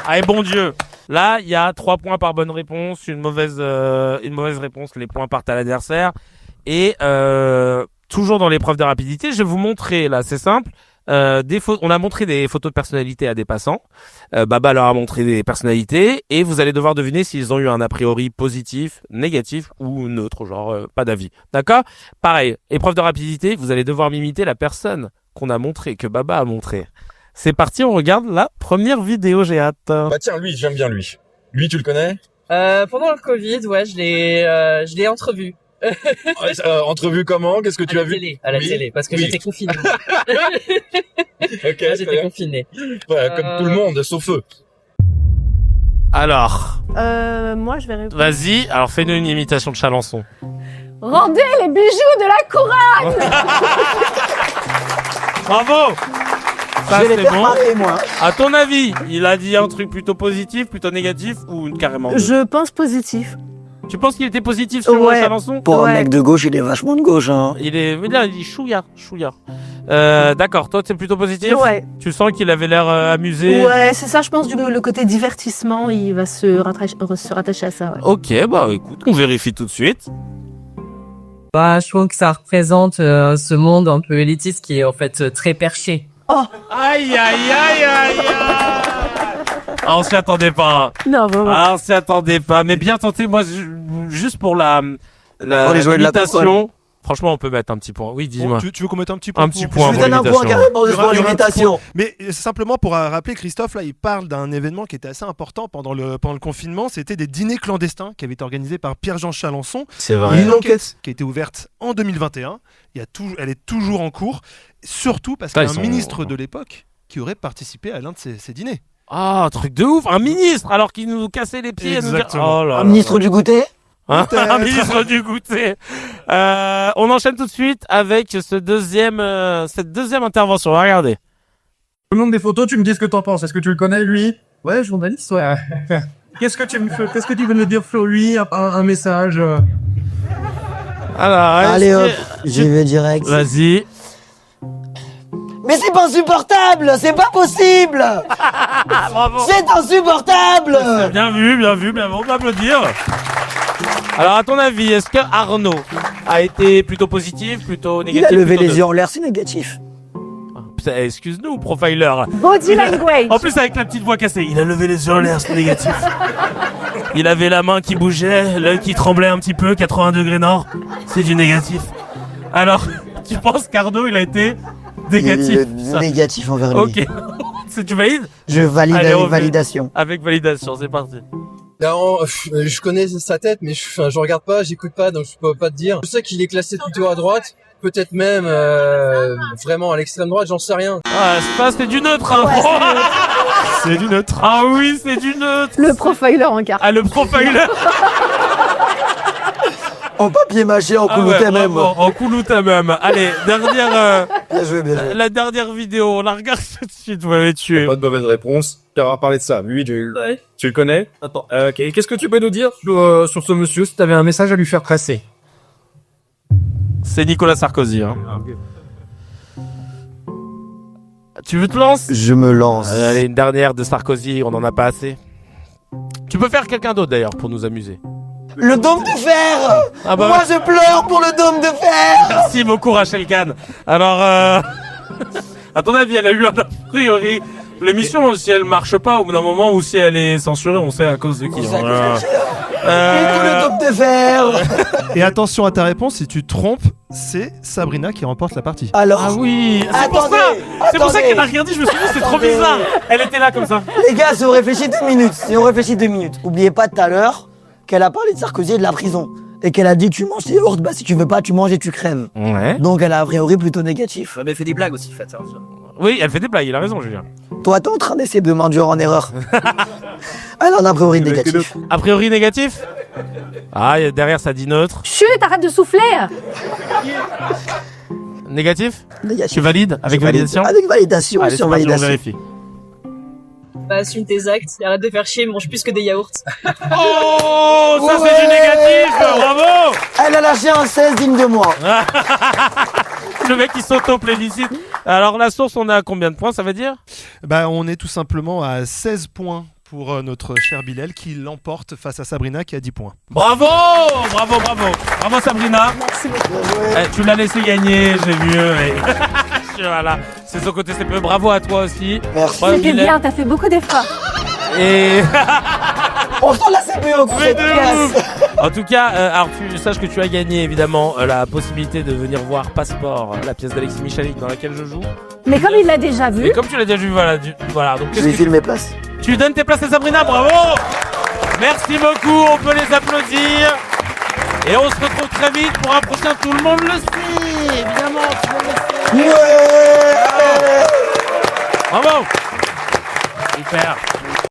Speaker 1: Allez, bon Dieu. Là, il y a 3 points par bonne réponse, une mauvaise réponse, les points partent à l'adversaire. Et toujours dans l'épreuve de rapidité, je vais vous montrer, là, c'est simple. On a montré des photos de personnalités à des passants. Baba leur a montré des personnalités et vous allez devoir deviner s'ils ont eu un a priori positif, négatif ou neutre, genre pas d'avis. D'accord? Pareil, épreuve de rapidité, vous allez devoir m'imiter la personne qu'on a montré, que Baba a montré. C'est parti, on regarde la première vidéo, j'ai hâte.
Speaker 8: Bah tiens, lui, j'aime bien lui. Lui, tu le connais?
Speaker 11: Pendant le Covid, ouais, je l'ai entrevu.
Speaker 8: Entrevue comment? Qu'est-ce que tu as vu?
Speaker 11: À la télé, parce que j'étais confiné.
Speaker 8: Ok,
Speaker 11: J'étais confiné.
Speaker 8: Ouais, comme tout le monde, sauf eux.
Speaker 1: Alors,
Speaker 3: Moi, je vais répondre.
Speaker 1: vas-y, alors fais-nous une imitation de Chalençon.
Speaker 3: Rendez les bijoux de la couronne.
Speaker 1: Bravo! Ça,
Speaker 4: Je vais les
Speaker 1: c'est
Speaker 4: faire
Speaker 1: bon.
Speaker 4: marrer, moi.
Speaker 1: À ton avis, il a dit un truc plutôt positif, plutôt négatif ou carrément?
Speaker 12: Je pense positif.
Speaker 1: Tu penses qu'il était positif sur
Speaker 12: Ouais.
Speaker 1: Chalençon?
Speaker 4: Pour un
Speaker 12: Ouais.
Speaker 4: mec de gauche, il est vachement de gauche, hein.
Speaker 1: Il dit chouïa. D'accord, toi c'est plutôt positif?
Speaker 12: Ouais.
Speaker 1: Tu sens qu'il avait l'air amusé?
Speaker 12: Ouais, c'est ça, je pense, le côté divertissement, il va se rattacher à ça. Ouais.
Speaker 1: Ok, bah écoute, on vérifie tout de suite.
Speaker 11: Bah, je trouve que ça représente ce monde un peu élitiste qui est en fait très perché.
Speaker 1: Aïe, aïe, aïe, aïe, aïe. Ah, on s'y attendait pas.
Speaker 12: Non, vraiment.
Speaker 1: Ah, on s'y attendait pas. Mais bien tenté, moi, juste pour la
Speaker 4: Pour les jouets de la
Speaker 1: imitation. Franchement, on peut mettre un petit point. Oui, dis-moi.
Speaker 2: Tu veux qu'on mette un petit point
Speaker 1: Un
Speaker 2: pour-
Speaker 1: petit point
Speaker 4: Je vous
Speaker 1: pour
Speaker 4: donne un point
Speaker 1: l'imitation.
Speaker 4: carrément juste
Speaker 2: Il y
Speaker 4: pour
Speaker 2: aura un petit
Speaker 4: l'imitation.
Speaker 2: Mais c'est simplement pour rappeler, Christophe, là, il parle d'un événement qui était assez important pendant le confinement. C'était des dîners clandestins qui avaient été organisés par Pierre-Jean Chalençon.
Speaker 7: C'est
Speaker 2: Il y a
Speaker 7: vrai.
Speaker 2: une enquête qui a été ouverte en 2021. Elle est toujours en cours. Surtout parce qu'il y a
Speaker 1: Putain,
Speaker 2: un
Speaker 1: ils sont-
Speaker 2: ministre de l'époque qui aurait participé à l'un de ces dîners.
Speaker 1: Ah, truc de ouf. Un ministre, alors qu'il nous cassait les pieds. à nous dire-
Speaker 2: Exactement.
Speaker 1: Oh là
Speaker 4: Un
Speaker 1: là.
Speaker 4: ministre du goûter?
Speaker 1: Hein,
Speaker 2: Peut-être.
Speaker 1: un ministre du goûter. On enchaîne tout de suite avec cette deuxième intervention. Regardez.
Speaker 8: Je te montre des photos, tu me dis ce que t'en penses. Est-ce que tu le connais, lui?
Speaker 10: Ouais, journaliste, ouais. Qu'est-ce que tu veux me dire sur lui? Un message
Speaker 1: Alors,
Speaker 4: Allez
Speaker 1: est-ce
Speaker 4: hop,
Speaker 1: que-
Speaker 4: j'y vais direct.
Speaker 1: Vas-y.
Speaker 4: Mais c'est pas insupportable! C'est pas possible!
Speaker 1: Bravo.
Speaker 4: C'est insupportable!
Speaker 1: Bien vu, on peut applaudir. Alors, à ton avis, est-ce que Arnaud a été plutôt positif, plutôt
Speaker 4: Il
Speaker 1: négatif?
Speaker 4: a levé
Speaker 1: plutôt
Speaker 4: les yeux en l'air, c'est négatif.
Speaker 1: Putain, excuse-nous, profiler.
Speaker 3: Body language.
Speaker 1: En plus, avec la petite voix cassée, il a levé les yeux en l'air, c'est négatif. Il avait la main qui bougeait, l'œil qui tremblait un petit peu, 80 degrés nord, c'est du négatif. Alors, tu penses qu'Arnaud, il a été négatif?
Speaker 4: Il est négatif envers lui.
Speaker 1: Ok. Tu valides?
Speaker 4: Je valide
Speaker 1: Allez,
Speaker 4: avec
Speaker 1: on
Speaker 4: validation.
Speaker 1: Avec validation, c'est parti.
Speaker 10: Non, je connais sa tête, mais je regarde pas, j'écoute pas, donc je peux pas te dire. Je sais qu'il est classé plutôt à droite, peut-être même vraiment à l'extrême droite, j'en sais rien.
Speaker 1: Ah, ça, c'est du neutre, hein.
Speaker 2: C'est du neutre.
Speaker 1: Ah oui, c'est du neutre.
Speaker 3: Le profiler en carte.
Speaker 1: Ah, le profiler.
Speaker 4: En papier mâché, en
Speaker 1: Ah
Speaker 4: coulouté
Speaker 1: ouais,
Speaker 4: même.
Speaker 1: bravo, en coulouté même. Allez, dernière,
Speaker 4: Bien joué, bien joué.
Speaker 1: la dernière vidéo, on la regarde tout de suite, vous m'avez tué.
Speaker 8: Pas de mauvaise réponse. Tu vas parler de ça. Oui, tu le connais?
Speaker 10: Attends.
Speaker 8: Qu'est-ce que tu peux nous dire?
Speaker 10: Sur ce monsieur, si t'avais un message à lui faire passer.
Speaker 1: C'est Nicolas Sarkozy, hein. Tu veux te lancer?
Speaker 4: Je me lance.
Speaker 1: Allez, une dernière de Sarkozy, on en a pas assez. Tu peux faire quelqu'un d'autre d'ailleurs pour nous amuser.
Speaker 4: Le dôme de fer!
Speaker 1: Ah bah,
Speaker 4: Moi, je pleure pour le dôme de fer!
Speaker 1: merci beaucoup Rachel Kahn. Alors, à ton avis, elle a eu un a priori. L'émission, si elle marche pas au bout d'un moment ou si elle est censurée, on sait à cause de qui.
Speaker 4: On sait à cause
Speaker 1: Voilà.
Speaker 4: de qui. Le dôme de fer!
Speaker 2: Et attention à ta réponse, si tu te trompes, c'est Sabrina qui remporte la partie.
Speaker 4: Alors,
Speaker 1: Ah oui, c'est pour
Speaker 4: Attendez,
Speaker 1: ça. C'est pour ça
Speaker 4: attendez.
Speaker 1: qu'elle a rien dit. Je me suis dit, c'est trop
Speaker 4: Attendez.
Speaker 1: bizarre. Elle était là comme ça.
Speaker 4: les gars, si on réfléchit 2 minutes, oubliez pas tout à l'heure qu'elle a parlé de Sarkozy et de la prison. Et qu'elle a dit tu manges tes yaourts, bah si tu veux pas, tu manges et tu crèves.
Speaker 1: Ouais.
Speaker 4: Donc elle a a priori plutôt négatif.
Speaker 10: Mais elle fait des blagues aussi, faites ça.
Speaker 1: Oui, elle fait des blagues. Il a raison, Julien.
Speaker 4: Toi, t'es en train d'essayer de m'induire en erreur. Alors, a priori négatif.
Speaker 1: A priori négatif. Ah, derrière ça dit neutre.
Speaker 3: Chut, arrête de souffler.
Speaker 1: Négatif.
Speaker 4: Négatif.
Speaker 1: Tu valides avec
Speaker 4: Je valide.
Speaker 1: validation.
Speaker 4: Avec validation,
Speaker 1: Allez,
Speaker 4: sur
Speaker 1: c'est parti, on
Speaker 4: validation.
Speaker 1: vérifie.
Speaker 9: Bah, assume tes actes et arrête de faire chier, mange plus que des yaourts.
Speaker 1: Oh, ça c'est du négatif, bravo.
Speaker 4: Elle a lâché un 16 digne de moi.
Speaker 1: Le mec qui s'auto-plébiscite. Alors la source, on est à combien de points, ça veut dire?
Speaker 2: Bah, on est tout simplement à 16 points pour notre cher Bilal qui l'emporte face à Sabrina qui a 10 points.
Speaker 1: Bravo, bravo, bravo. Bravo Sabrina.
Speaker 3: Merci beaucoup.
Speaker 1: Tu l'as laissé gagner, j'ai vu. Mais... voilà, c'est son côté CPE. Bravo à toi aussi.
Speaker 4: Merci.
Speaker 1: Bravo,
Speaker 3: C'était
Speaker 1: Bilal.
Speaker 3: bien, t'as fait beaucoup d'efforts.
Speaker 1: Et...
Speaker 4: On sent la CPE qu'on
Speaker 1: Mais
Speaker 4: fait
Speaker 1: de ouf. En tout cas, alors tu saches que tu as gagné évidemment la possibilité de venir voir Passeport, la pièce d'Alexis Michalik dans laquelle je joue.
Speaker 3: Mais comme il l'a déjà vu,
Speaker 1: Et comme tu l'as déjà vu, voilà. Voilà, donc
Speaker 4: Je
Speaker 1: qu'est-ce
Speaker 4: vais
Speaker 1: que
Speaker 4: filer mes places.
Speaker 1: tu donnes tes places à Sabrina, bravo. Merci beaucoup, on peut les applaudir. Et on se retrouve très vite pour un prochain Tout le monde le sait, évidemment, tout le monde le sait.
Speaker 4: Ouais.
Speaker 1: Bravo. Super.